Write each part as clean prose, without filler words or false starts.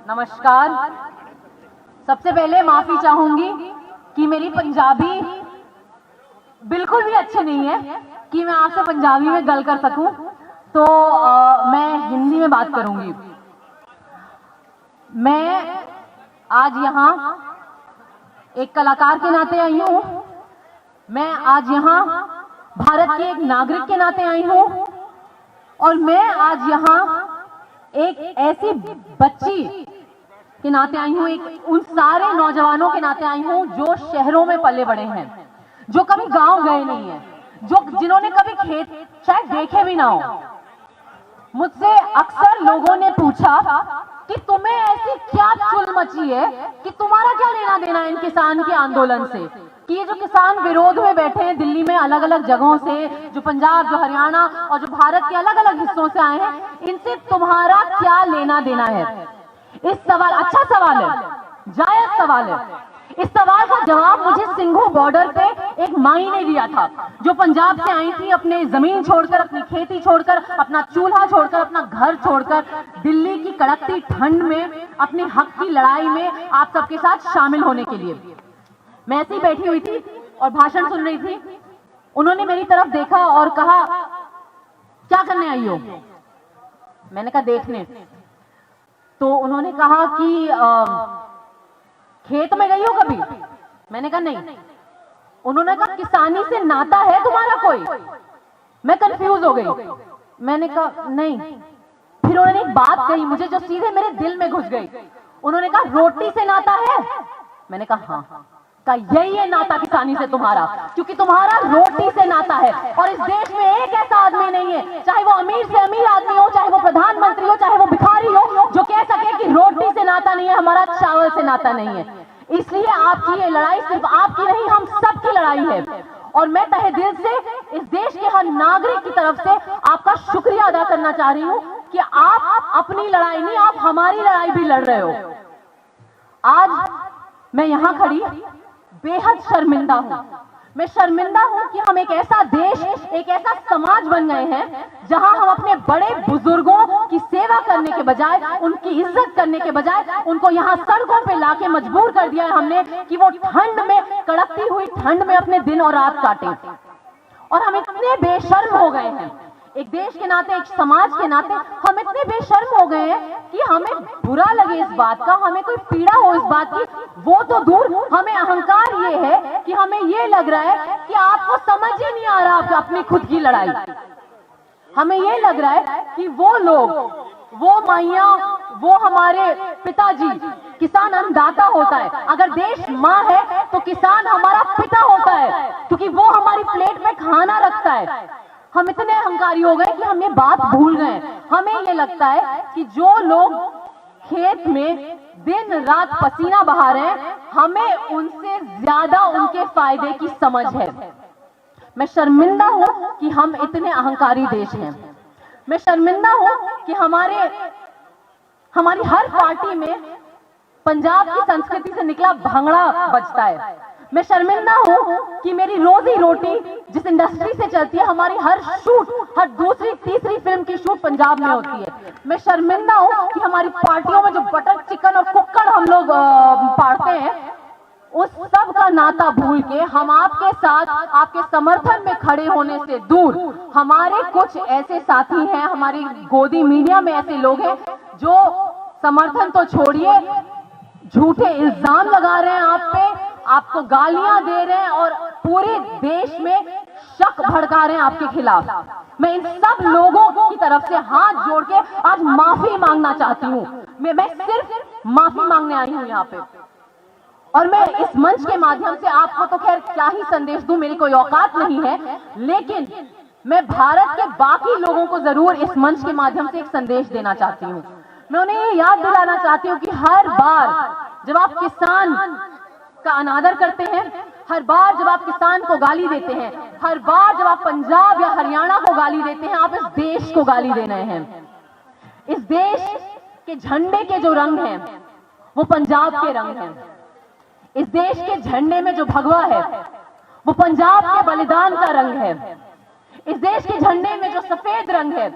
नमस्कार। सबसे पहले माफी चाहूंगी कि मेरी पंजाबी बिल्कुल भी अच्छी नहीं है कि मैं आपसे पंजाबी में गल कर सकूं, तो मैं हिंदी में बात करूंगी। मैं आज यहाँ एक कलाकार के नाते आई हूँ, मैं आज यहाँ भारत के एक नागरिक के नाते आई हूँ, और मैं आज यहाँ एक ऐसी बच्ची के नाते आई हूँ, एक उन सारे नौजवानों के नाते आई हूँ जो शहरों में पले बड़े हैं, जो कभी गांव गए नहीं हैं, जिन्होंने कभी खेत शायद देखे भी ना हो। मुझसे अक्सर लोगों ने पूछा कि तुम्हें ऐसी क्या चुल मची है कि तुम्हारा क्या लेना देना है इन किसान के आंदोलन से, कि ये जो किसान विरोध में बैठे हैं दिल्ली में अलग अलग जगहों से, जो पंजाब, जो हरियाणा और जो भारत के अलग अलग हिस्सों से आए हैं, इनसे तुम्हारा क्या लेना देना है। इस सवाल, अच्छा सवाल है, जायज सवाल है। इस सवाल का जवाब मुझे सिंघू बॉर्डर पे एक माई ने दिया था, जो पंजाब से आई थी, अपने जमीन छोड़कर, अपनी खेती छोड़कर, अपना चूल्हा छोड़कर, अपना घर छोड़कर, दिल्ली की कड़कती ठंड में अपने हक की लड़ाई में आप सबके साथ शामिल होने के लिए। मैं ऐसे ही बैठी हुई थी और भाषण सुन रही थी। उन्होंने मेरी तरफ देखा और कहा, क्या करने आई हो? मैंने कहा, देखने। तो उन्होंने कहा कि खेत में गई हो कभी? मैंने कहा, नहीं। उन्होंने कहा, किसानी से नाता है तुम्हारा कोई? मैं कंफ्यूज हो गई। मैंने कहा, नहीं। फिर उन्होंने एक बात कही मुझे जो सीधे मेरे दिल में घुस गई। उन्होंने कहा, रोटी से नाता है? मैंने कहा, हाँ। कहा, यही है नाता किसानी से तुम्हारा, क्योंकि तुम्हारा रोटी से नाता है। और इस देश में एक ऐसा आदमी नहीं है, चाहे वो अमीर से अमीर आदमी हो, चाहे वो प्रधानमंत्री हो, चाहे वो भिखारी हो, जो कह सके कि रोटी से नाता नहीं है, हमारा चावल से नाता नहीं है। इसलिए आपकी ये लड़ाई सिर्फ आपकी नहीं, हम सबकी लड़ाई है। और मैं तहे दिल से इस देश के हर नागरिक की तरफ से आपका शुक्रिया अदा करना चाह रही हूं कि आप अपनी लड़ाई नहीं, आप हमारी लड़ाई भी लड़ रहे हो। आज मैं यहां खड़ी बेहद शर्मिंदा हूं। मैं शर्मिंदा हूं कि हम एक ऐसा देश, एक ऐसा समाज बन गए हैं जहां हम अपने बड़े बुजुर्गों की सेवा करने के बजाय, उनकी इज्जत करने के बजाय, उनको यहां सड़कों पे लाके मजबूर कर दिया है हमने कि वो ठंड में, कड़कती हुई ठंड में अपने दिन और रात काटें। और हम इतने बेशर्म हो गए हैं, एक देश के नाते, एक समाज के नाते हम इतने बेशर्म हो गए हैं कि हमें बुरा लगे इस बात का, हमें कोई पीड़ा हो इस बात की, वो तो दूर, हमें अहंकार ये है कि हमें ये लग रहा है कि आपको समझ ही नहीं आ रहा अपनी खुद की लड़ाई। हमें ये लग रहा है कि वो लोग, वो माइयां, वो हमारे पिताजी, किसान अन्नदाता होता है। अगर देश माँ है तो किसान हमारा पिता होता है, क्योंकि वो हमारी प्लेट में खाना रखता है। हम इतने अहंकारी हो गए कि हम ये बात भूल गए। हमें ये लगता है कि जो लोग खेत में दिन रात पसीना बहा रहे हैं, हमें उनसे ज्यादा उनके फायदे की समझ है। मैं शर्मिंदा हूं कि हम इतने अहंकारी देश हैं। मैं शर्मिंदा हूं कि हमारी हर पार्टी में पंजाब की संस्कृति से निकला भंगड़ा बजता है। मैं शर्मिंदा हूं कि मेरी रोजी रोटी जिस इंडस्ट्री से चलती है, हमारी हर शूट, हर दूसरी तीसरी फिल्म की शूट पंजाब में होती है। मैं शर्मिंदा हूं कि हमारी पार्टियों में जो बटर चिकन और कुक्कड़ हम लोग पाड़ते हैं, उस सब का नाता भूल के हम आपके साथ, आपके समर्थन में खड़े होने से दूर, हमारे कुछ ऐसे साथी हैं, हमारी गोदी मीडिया में ऐसे लोग हैं जो समर्थन तो छोड़िए, झूठे इल्जाम लगा रहे हैं आप पे, आपको गालियां दे रहे हैं और पूरे देश में शक भड़का रहे हैं आपके खिलाफ। मैं इन सब लोगों की तरफ से हाथ जोड़ के आज माफी मांगना चाहती हूँ। मैं सिर्फ माफी मांगने आई हूँ यहाँ पे। और मैं इस मंच के माध्यम से आपको तो खैर क्या ही संदेश दूं, मेरी कोई औकात नहीं है, लेकिन मैं भारत के बाकी लोगों को जरूर इस मंच के माध्यम से एक संदेश देना चाहती हूँ। मैं उन्हें ये याद दिलाना चाहती हूँ कि हर बार जब आप किसान का अनादर करते हैं, हर बार जब आप किसान को गाली देते हैं, हर बार जब आप पंजाब या हरियाणा को गाली देते हैं, आप इस देश को गाली दे रहे हैं। इस देश के झंडे के जो रंग हैं वो पंजाब के रंग हैं। इस देश के झंडे में जो भगवा है वो पंजाब के बलिदान का रंग है। इस देश के झंडे में जो सफेद रंग है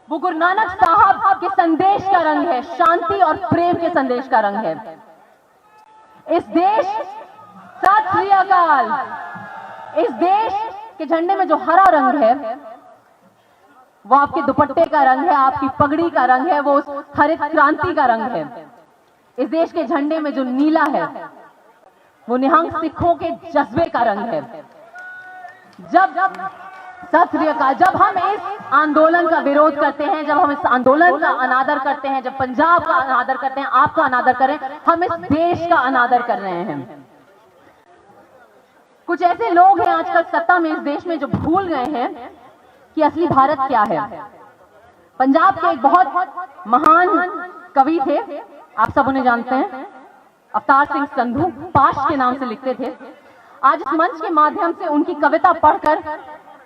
वो गुरु नानक साहब के संदेश का रंग है, शांति और प्रेम के संदेश का रंग है। इस देश, सत श्री अकाल, इस देश के झंडे में जो हरा रंग है वो आपके दुपट्टे का रंग है, आपकी पगड़ी का रंग है, वो उस हरित क्रांति का रंग है। इस देश के झंडे में जो नीला है वो निहंग सिखों के जज्बे का रंग है। जब सत श्री अकाल, जब हम इस आंदोलन का विरोध करते हैं, जब हम इस आंदोलन का अनादर करते हैं, जब पंजाब का अनादर करते हैं, आपका अनादर करें, हम इस देश का अनादर कर रहे हैं। कुछ ऐसे लोग हैं आजकल सत्ता में इस देश में जो भूल गए हैं कि असली भारत क्या है। पंजाब के एक बहुत महान कवि थे, आप सब उन्हें जानते हैं, अवतार सिंह संधू, पाश के नाम से लिखते थे। आज इस मंच के माध्यम से उनकी कविता पढ़कर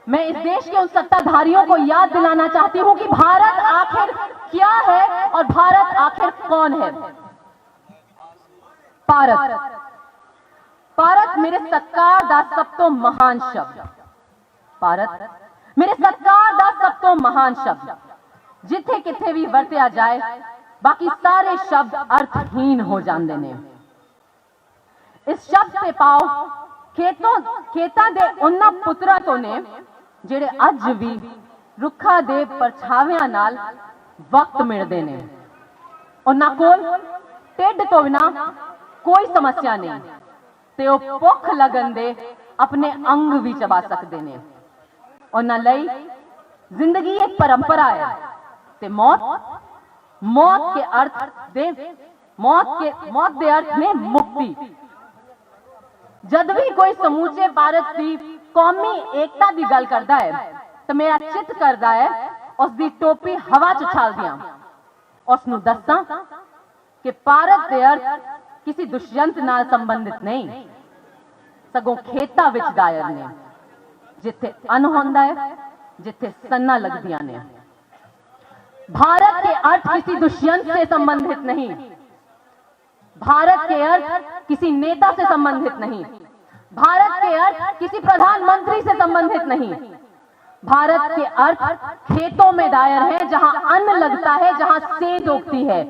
मैं इस देश के उन सत्ताधारियों को याद दिलाना चाहती हूं कि भारत आखिर क्या है और भारत आखिर कौन है। भारत, भारत मेरे सत्कार दा सब तो महान शब्द, भारत मेरे सत्कार दा सब तो महान शब्द, जिथे किथे भी वरत्या जाए बाकी सारे शब्द अर्थहीन हो जाते ने। इस शब्द से पाओ खेता दे उन्ना पुत्रा तो ने ਜਿਹੜੇ ਅੱਜ ਵੀ ਰੁੱਖਾਂ ਦੇ ਪਰਛਾਵਿਆਂ ਨਾਲ ਵਕਤ ਮਿਲਦੇ ਨੇ। ਉਹਨਾਂ ਕੋਲ ਢਿੱਡ ਤੋਂ ਬਿਨਾ ਕੋਈ ਸਮੱਸਿਆ ਨਹੀਂ ਤੇ ਉਹ ਭੁੱਖ ਲੱਗਣ ਦੇ ਆਪਣੇ ਅੰਗ ਵੀ ਚਬਾ ਸਕਦੇ ਨੇ। ਉਹਨਾਂ ਲਈ ਜ਼ਿੰਦਗੀ ਇੱਕ ਪਰੰਪਰਾ ਹੈ ਤੇ मौत के अर्थ ने मुक्ति। जद भी कोई समूचे भारत की कौमी एकता की गल करता है तो मेरा चित करता है उसकी टोपी हवा च उछाल दियां, उसनू दसां कि भारत के अर्थ किसी दुष्यंत नाल संबंधित नहीं, सगों खेतां विच दायर ने, जिथे अन्न होंदा है, जिथे सन्ना लगदियां ने। भारत के अर्थ किसी दुष्यंत से संबंधित नहीं, भारत के अर्थ किसी नेता से संबंधित नहीं, भारत के अर्थ किसी प्रधानमंत्री से संबंधित नहीं। भारत के अर्थ खेतों में दायर है, जहां अन्न लगता है, जहां सेध उगती है।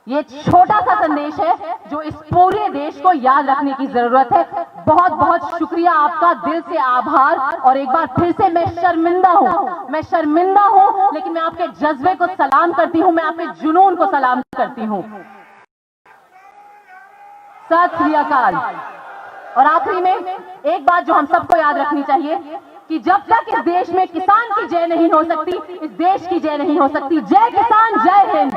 ये छोटा सा संदेश है जो इस पूरे देश को याद रखने की जरूरत है। बहुत बहुत शुक्रिया, आपका दिल से आभार। और एक बार फिर से मैं शर्मिंदा हूं, लेकिन मैं आपके जज्बे को सलाम करती हूं, मैं आपके जुनून को सलाम करती हूं। सत श्री अकाल। और आखिरी में एक बात जो हम सबको याद रखनी चाहिए कि जब तक इस देश में किसान की जय नहीं हो सकती, इस देश की जय नहीं हो सकती। जय किसान, जय हिंद।